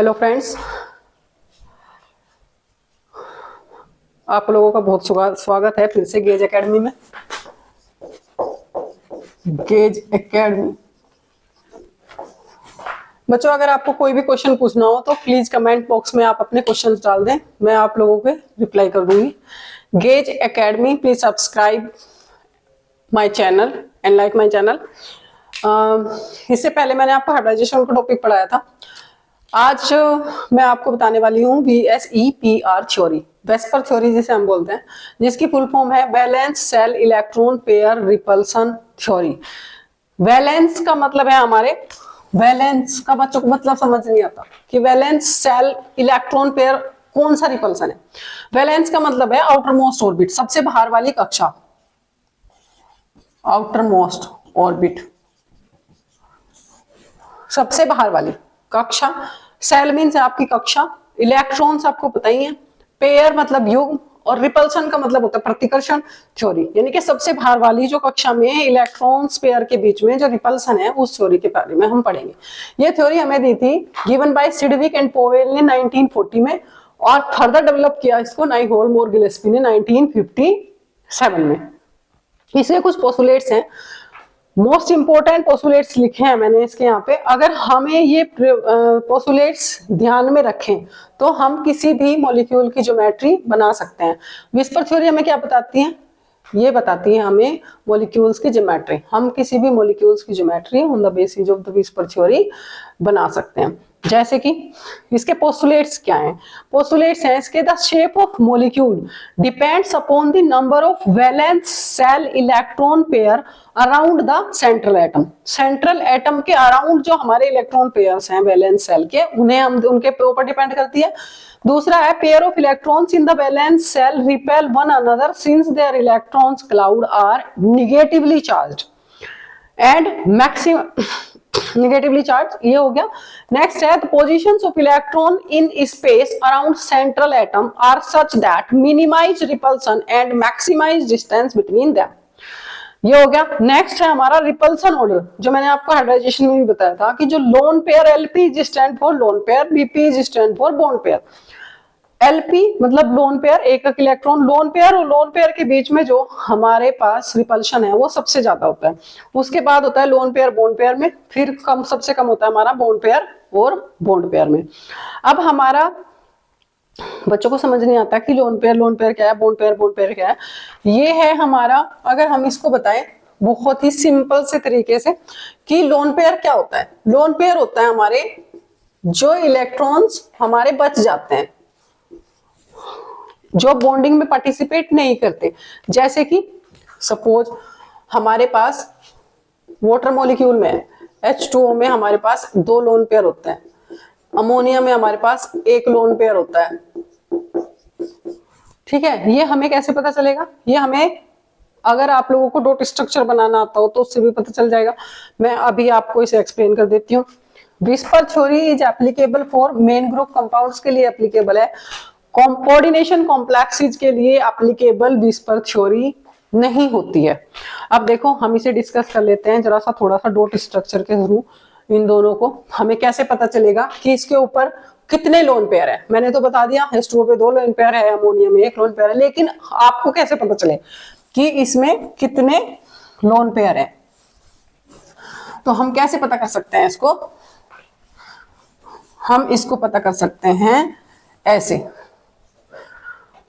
Hello friends, आप लोगों का बहुत स्वागत है फिर से गेज एकेडमी में। गेज एकेडमी बच्चों, अगर आपको कोई भी क्वेश्चन पूछना हो तो प्लीज कमेंट बॉक्स में आप अपने क्वेश्चंस डाल दें, मैं आप लोगों के रिप्लाई कर दूंगी। Gauge academy, please subscribe my channel and like my channel. इससे पहले मैंने आपको हाइब्रिडाइजेशन का टॉपिक पढ़ाया था। आज मैं आपको बताने वाली हूँ VSEPR थ्योरी, वेस्पर थ्योरी जिसे हम बोलते हैं, जिसकी फुल फॉर्म है valence shell electron pair repulsion theory. Valence का मतलब है हमारे, वैलेंस का बच्चों को मतलब समझ नहीं आता कि वैलेंस सेल इलेक्ट्रॉन पेयर कौन सा रिपल्सन है। वैलेंस का मतलब है आउटर मोस्ट ऑर्बिट, सबसे बाहर वाली कक्षा, आउटर मोस्ट ऑर्बिट, सबसे बाहर वाली कक्षा। सेल मीन्स आपकी कक्षा, इलेक्ट्रॉन्स आपको पता ही है, पेयर मतलब युग्म, और रिपल्सन का मतलब होता है प्रतिकर्षण थ्योरी, यानी कि सबसे बाहर वाली जो कक्षा में इलेक्ट्रॉन्स पेयर के बीच में जो रिपल्सन है, उस थ्योरी के बारे में हम पढ़ेंगे। ये थ्योरी हमें दी थी given by Sidgwick and Powell ने 1940 में, और फर्दर डेवलप किया इसको नाइहोल मोर गिलेस्पी ने 1957 में। इसके कुछ पोस्टुलेट्स हैं, मोस्ट इंपोर्टेंट पोस्टुलेट्स लिखे हैं मैंने इसके यहाँ पे। अगर हमें ये पोस्टुलेट्स ध्यान में रखें तो हम किसी भी मॉलिक्यूल की ज्योमेट्री बना सकते हैं। विस्पर थ्योरी हमें क्या बताती है? ये बताती है हमें मॉलिक्यूल्स की ज्योमेट्री। हम किसी भी मॉलिक्यूल्स की geometry on the basis of the whisper theory बना सकते हैं। जैसे कि इसके पोस्टुलेट्स क्या हैं? पोस्टुलेट्स हैं इसके, the shape of molecule depends upon the number of valence shell electron pair around the central atom. Central atom के अराउंड जो हमारे इलेक्ट्रॉन पेयर्स हैं वैलेंस सेल के, उन्हें हम उनके ऊपर डिपेंड करती है। दूसरा है pair of electrons in the valence shell repel one another since their electrons cloud are negatively charged and maximum negatively charge, ये हो गया। नेक्स्ट है positions of electron in space around central atom are such that minimize repulsion and maximize distance between them, ये हो गया। Next है हमारा repulsion order, जो मैंने आपको हाइब्रिडाइजेशन में भी बताया था कि जो lone pair LP is stand for lone pair, BP is stand for bond pair. LP मतलब लोन पेयर, एक इलेक्ट्रॉन, लोन पेयर और लोन पेयर के बीच में जो हमारे पास रिपल्शन है वो सबसे ज्यादा होता है। उसके बाद होता है लोन पेयर बॉन्ड पेयर में, फिर कम, सबसे कम होता है हमारा बॉन्ड पेयर और बॉन्ड पेयर में। अब हमारा बच्चों को समझ नहीं आता कि लोन पेयर क्या है, बॉन्ड पेयर क्या है। ये है हमारा, अगर हम इसको बताएं बहुत ही सिंपल से तरीके से कि लोन पेयर क्या होता है। लोन पेयर होता है हमारे जो इलेक्ट्रॉन्स हमारे बच जाते हैं, जो बॉन्डिंग में पार्टिसिपेट नहीं करते। जैसे कि सपोज हमारे पास वाटर मॉलिक्यूल में है, H2O में हमारे पास 2 लोन पेयर होते हैं, अमोनिया में हमारे पास 1 लोन पेयर होता है। ठीक है, ये हमें कैसे पता चलेगा? ये हमें, अगर आप लोगों को डॉट स्ट्रक्चर बनाना आता हो तो उससे भी पता चल जाएगा। मैं अभी आपको इसे एक्सप्लेन कर देती हूँ। Whisper theory is applicable for main group compounds के लिए एप्लीकेबल है, कोऑर्डिनेशन कॉम्प्लेक्सेस के लिए एप्लीकेबल विस्पर थ्योरी नहीं होती है। अब देखो हम इसे डिस्कस कर लेते हैं जरा सा, थोड़ा सा डॉट स्ट्रक्चर के थ्रू। इन दोनों को हमें कैसे पता चलेगा कि इसके ऊपर कितने लोन पेयर है? मैंने तो बता दिया H2O पे 2 लोन पेयर है, अमोनिया में 1 लोन पेयर है, लेकिन आपको कैसे पता चले कि इसमें कितने लोन पेयर है? तो हम कैसे पता कर सकते हैं इसको? हम इसको पता कर सकते हैं ऐसे,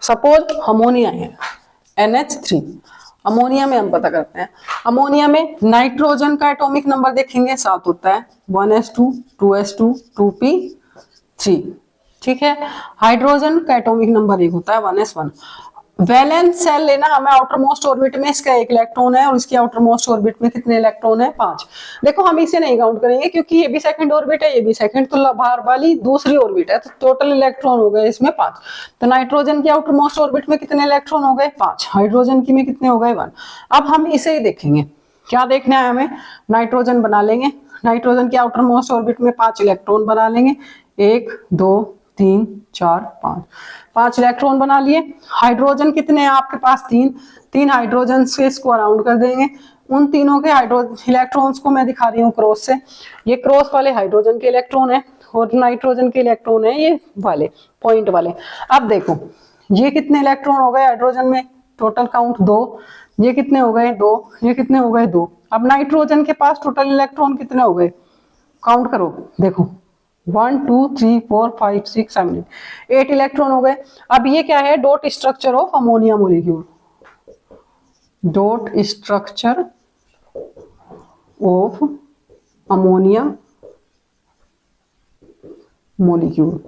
सपोज अमोनिया है NH3, अमोनिया में हम पता करते हैं। अमोनिया में नाइट्रोजन का एटॉमिक नंबर देखेंगे 7 होता है, 1s2 2s2 2p3। ठीक है, हाइड्रोजन का एटॉमिक नंबर 1 होता है, 1s1। वैलेंस सेल लेना हमें, आउटर मोस्ट ऑर्बिट में इसका 1 इलेक्ट्रॉन है और इसकी आउटर मोस्ट ऑर्बिट में कितने इलेक्ट्रॉन है? 5। देखो हम इसे नहीं काउंट करेंगे क्योंकि ये भी सेकंड ऑर्बिट है, ये भी सेकंड, तो बाहर वाली दूसरी ऑर्बिट है, तो टोटल इलेक्ट्रॉन हो गए इसमें 5। तो नाइट्रोजन की आउटर मोस्ट ऑर्बिट में कितने इलेक्ट्रॉन हो गए? 5। हाइड्रोजन की में कितने हो गए? 1। अब हम इसे ही देखेंगे, क्या देखना है हमें? नाइट्रोजन बना लेंगे, नाइट्रोजन की आउटर मोस्ट ऑर्बिट में 5 इलेक्ट्रॉन बना लेंगे, 1 2 3 4 5 इलेक्ट्रॉन बना लिए। हाइड्रोजन कितने हैं आपके पास? 3 हाइड्रोजन से इसको अराउंड कर देंगे, उन तीनों के इलेक्ट्रॉन्स को मैं दिखा रही हूँ क्रॉस से। ये क्रॉस वाले हाइड्रोजन के इलेक्ट्रॉन है और नाइट्रोजन के इलेक्ट्रॉन है ये वाले पॉइंट वाले। अब देखो ये कितने इलेक्ट्रॉन हो गए हाइड्रोजन में, टोटल काउंट 2, ये कितने हो गए 2, ये कितने हो गए 2। अब नाइट्रोजन के पास टोटल इलेक्ट्रॉन कितने हो गए, काउंट करो, देखो 1 2 3 4 5 6 7 8 इलेक्ट्रॉन हो गए। अब ये क्या है, dot structure of ammonia molecule, dot structure of ammonia molecule.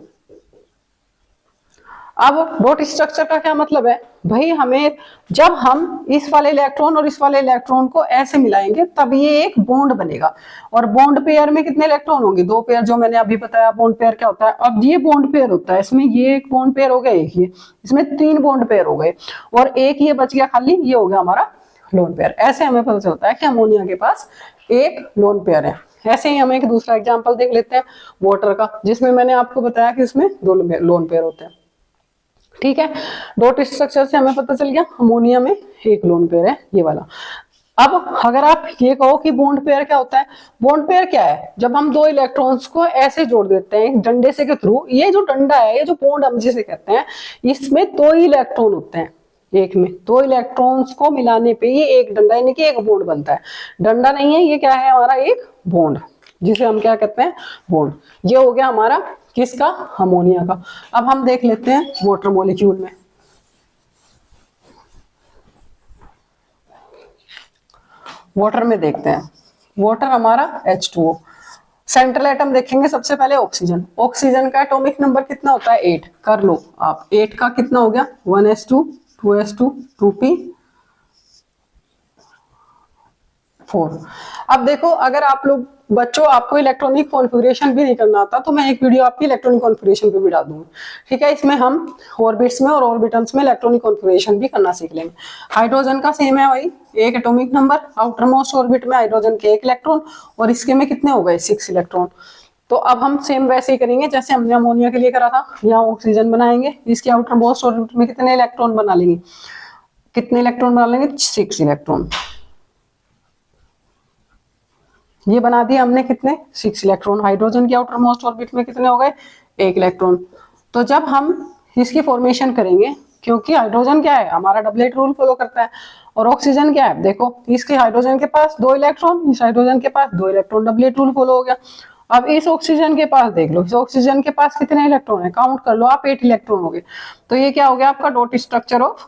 अब डॉट स्ट्रक्चर का क्या मतलब है भाई, हमें जब हम इस वाले इलेक्ट्रॉन और इस वाले इलेक्ट्रॉन को ऐसे मिलाएंगे तब ये एक बॉन्ड बनेगा। और बॉन्ड पेयर में कितने इलेक्ट्रॉन होंगे, 2 पेयर, जो मैंने अभी बताया बॉन्ड पेयर क्या होता है। अब ये बॉन्ड पेयर होता है, इसमें ये एक बॉन्ड पेयर हो गया, एक ये, इसमें 3 बॉन्ड पेयर हो गए और एक ये बच गया खाली, ये हो गया हमारा लोन पेयर। ऐसे हमें पता चलता है कि अमोनिया के पास एक लोन पेयर है। ऐसे ही हम एक दूसरा एग्जांपल देख लेते हैं वाटर का, जिसमें मैंने आपको बताया कि इसमें 2 लोन पेयर होते हैं। ठीक है, डॉट स्ट्रक्चर से हमें पता चल गया अमोनिया में एक लोन पेयर है, ये वाला। अब अगर आप ये कहो कि बॉन्ड पेयर क्या होता है, बॉन्ड पेयर क्या है, जब हम 2 इलेक्ट्रॉन्स को ऐसे जोड़ देते हैं डंडे से के थ्रू, ये जो डंडा है, ये जो बॉन्ड हम जिसे कहते हैं, इसमें 2 ही इलेक्ट्रॉन होते हैं, एक में 2 इलेक्ट्रॉन्स को मिलाने पे ये एक डंडा यानी कि एक बॉन्ड बनता है। डंडा नहीं है, ये क्या है हमारा एक बॉन्ड, जिसे हम क्या कहते हैं बॉन्ड। ये हो गया हमारा किसका, अमोनिया का। अब हम देख लेते हैं वाटर मॉलिक्यूल में। वाटर में देखते हैं, वाटर हमारा H2O। सेंट्रल एटम देखेंगे सबसे पहले ऑक्सीजन। ऑक्सीजन का एटॉमिक नंबर कितना होता है, 8। कर लो आप, 8 का कितना हो गया, 1s2 2s2 2p 4। अब देखो अगर आप लोग बच्चों आपको इलेक्ट्रॉनिक कॉन्फ़िगरेशन भी नहीं करना आता तो मैं एक वीडियो आपकी इलेक्ट्रॉनिक कॉन्फ़िगरेशन पे भी डाल दूंगी। ठीक है, इसमें हम ऑर्बिट्स में और ऑर्बिटल्स में इलेक्ट्रॉनिक कॉन्फ़िगरेशन भी करना सीख लेंगे। हाइड्रोजन का सेम है भाई, एक atomic number, outer most orbit में हाइड्रोजन के 1 इलेक्ट्रॉन और इसके में कितने हो गए 6 इलेक्ट्रॉन। तो अब हम सेम वैसे ही करेंगे जैसे हमने अमोनिया के लिए करा था। यहाँ ऑक्सीजन बनाएंगे, इसके आउटर मोस्ट ऑर्बिट में कितने इलेक्ट्रॉन बना लेंगे, कितने इलेक्ट्रॉन बना लेंगे, 6 इलेक्ट्रॉन। ये बना दिया हमने कितने, 6 इलेक्ट्रॉन। हाइड्रोजन की आउटर मोस्ट ऑर्बिट में कितने हो गए, 1 इलेक्ट्रॉन। तो जब हम इसकी फॉर्मेशन करेंगे, क्योंकि हाइड्रोजन क्या है हमारा डबलेट रूल फॉलो करता है और ऑक्सीजन क्या है, देखो इसके हाइड्रोजन के पास 2 इलेक्ट्रॉन, इस हाइड्रोजन के पास 2 इलेक्ट्रॉन, डबलेट रूल फॉलो हो गया। अब इस ऑक्सीजन के पास देख लो, इस ऑक्सीजन के पास कितने इलेक्ट्रॉन है, काउंट कर लो आप, 8 इलेक्ट्रॉन हो गए। तो ये क्या हो गया आपका dot structure of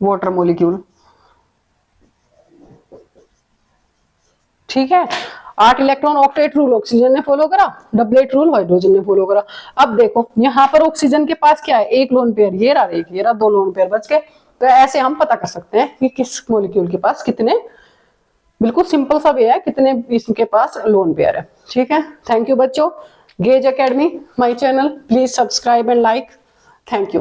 water molecule. ठीक है, 8 इलेक्ट्रॉन, ऑक्टेट रूल ऑक्सीजन ने फॉलो करा, डबलेट रूल हाइड्रोजन ने फॉलो करा। अब देखो यहाँ पर ऑक्सीजन के पास क्या है, एक लोन पेयर, ये रहा एक, ये रहा 2 लोन पेयर बच गए। तो ऐसे हम पता कर सकते हैं कि किस मॉलिक्यूल के पास कितने, बिल्कुल सिंपल सा वे है, कितने इसके पास लोन पेयर है। ठीक है, थैंक यू बच्चों। Gauge academy my channel, please subscribe and like. Thank you.